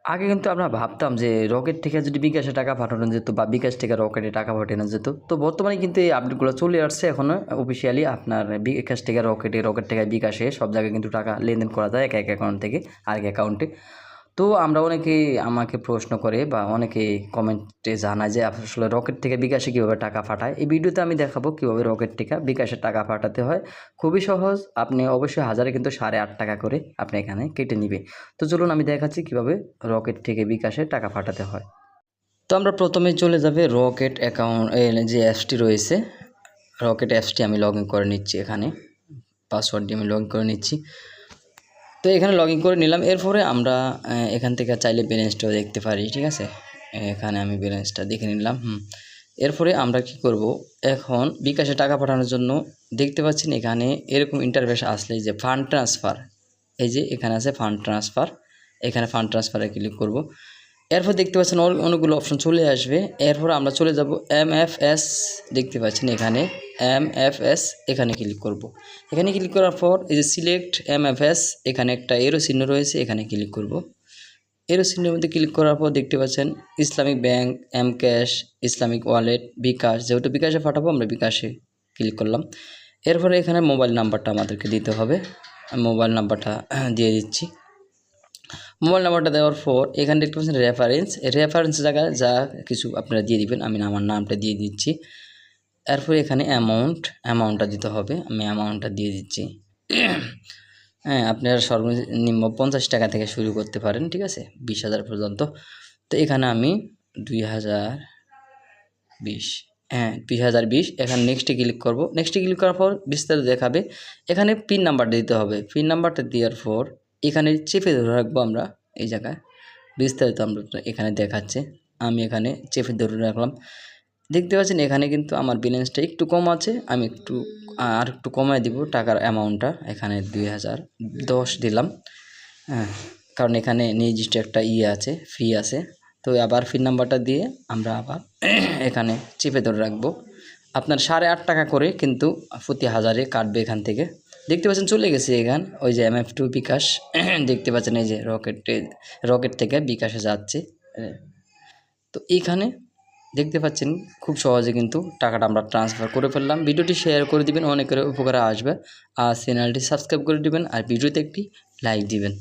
আগে কিন্তু আমরা ভাবতাম যে রকেট থেকে যদি বিকাশে টাকা পাঠানো যেত বা বিকাশ থেকে রকেটে টাকা পাঠানো যেত, তো বর্তমানে কিন্তু এই আপডেটগুলো চলে আসছে এখনও অফিসিয়ালি। আপনার বিকাশ থেকে রকেটে, রকেট থেকে বিকাশে সব জায়গায় কিন্তু টাকা লেনদেন করা যায় এক অ্যাকাউন্ট থেকে আরেক অ্যাকাউন্টে। তো আমরা অনেকেই আমাকে প্রশ্ন করে বা অনেকেই কমেন্টে জানায় যে আসলে রকেট থেকে বিকাশে কীভাবে টাকা পাঠায়। এই ভিডিওতে আমি দেখাবো কীভাবে রকেট থেকে বিকাশে টাকা পাঠাতে হয়। খুবই সহজ। আপনি অবশ্যই হাজারে কিন্তু 8.5 টাকা করে আপনি এখানে কেটে নিবে। তো চলুন আমি দেখাচ্ছি কীভাবে রকেট থেকে বিকাশে টাকা পাঠাতে হয়। তো আমরা প্রথমে চলে যাবে রকেট অ্যাকাউন্ট, যে অ্যাপসটি রয়েছে রকেট অ্যাপসটি আমি লগ ইন করে নিচ্ছি। এখানে পাসওয়ার্ড দিয়ে আমি লগ ইন করে নিচ্ছি। তো এখানে লগ ইন করে নিলাম। এরপরে আমরা এখান থেকে চাইলে ব্যালেন্সটাও দেখতে পারি, ঠিক আছে। এখানে আমি ব্যালেন্সটা দেখে নিলাম। এরপরে আমরা কি করব, এখন বিকাশে টাকা পাঠানোর জন্য দেখতে পাচ্ছেন এখানে এরকম ইন্টারফেস আসলে যে ফান্ড ট্রান্সফার, এই যে এখানে আছে ফান্ড ট্রান্সফার, এখানে ফান্ড ট্রান্সফারে ক্লিক করব। এরপর দেখতে পাচ্ছেন অনেকগুলো অপশন চলে আসবে। এরপর আমরা চলে যাব MFS, দেখতে পাচ্ছেন এখানে MFS, এখানে ক্লিক করব। এখানে ক্লিক করার পর এই যে সিলেক্ট MFS, এখানে একটা এরো চিহ্ন রয়েছে, এখানে ক্লিক করব। এরো চিহ্নের মধ্যে ক্লিক করার পর দেখতে পাচ্ছেন Islamic bank, mCash, Islamic wallet, bKash, যেহেতু বিকাশে পাঠাবো আমরা বিকাশে ক্লিক করলাম। এরপরে এখানে মোবাইল নাম্বারটা আমাদেরকে দিতে হবে। মোবাইল নাম্বারটা দিয়ে দিচ্ছি। মোবাইল নাম্বারটা দেওয়ার পর এখানে দেখতে পাচ্ছেন রেফারেন্স জায়গায় যা কিছু আপনারা দিয়ে দিবেন। আমি আমার নামটা দিয়ে দিচ্ছি। এরপরে এখানে অ্যামাউন্টটা দিতে হবে। আমি অ্যামাউন্টটা দিয়ে দিচ্ছি। হ্যাঁ, আপনারা সর্বনিম্ন 50 টাকা থেকে শুরু করতে পারেন, ঠিক আছে, 20,000 পর্যন্ত। তো এখানে আমি 2020, হ্যাঁ 2020, এখানে নেক্সটে ক্লিক করব। নেক্সটে ক্লিক করার পর বিস্তারিত দেখাবে। এখানে পিন নাম্বারটা দিতে হবে। পিন নাম্বারটা দেওয়ার পর এখানে চেপে ধরে রাখবো আমরা। এই জায়গায় বিস্তারিত আমরা এখানে দেখাচ্ছে, আমি এখানে চেপে ধরে রাখলাম। দেখতে পাচ্ছেন এখানে কিন্তু আমার ব্যালেন্সটা একটু কম আছে। আমি আর একটু কমায় দিব টাকার অ্যামাউন্টটা। এখানে 2010 দিলাম, হ্যাঁ, কারণ এখানে নির্দিষ্ট একটা আছে, ফি আছে। তো আবার পিন নাম্বারটা দিয়ে আমরা আবার এখানে চেপে ধরে রাখবো। আপনার 8.5 টাকা করে কিন্তু প্রতি হাজারে কাটবে এখান থেকে। দেখতে পাচ্ছেন চলে গেছে এখানে ওই যে MF2 বিকাশ। দেখতে পাচ্ছেন এই যে রকেট থেকে বিকাশে যাচ্ছে। তো এইখানে দেখতে পাচ্ছেন খুব সহজে কিন্তু টাকাটা আমরা ট্রান্সফার করে ফেললাম। ভিডিওটি শেয়ার করে দিবেন, অনেকের উপকারে আসবে। আর চ্যানেলটি সাবস্ক্রাইব করে দিবেন আর ভিডিওতে একটি লাইক দিবেন।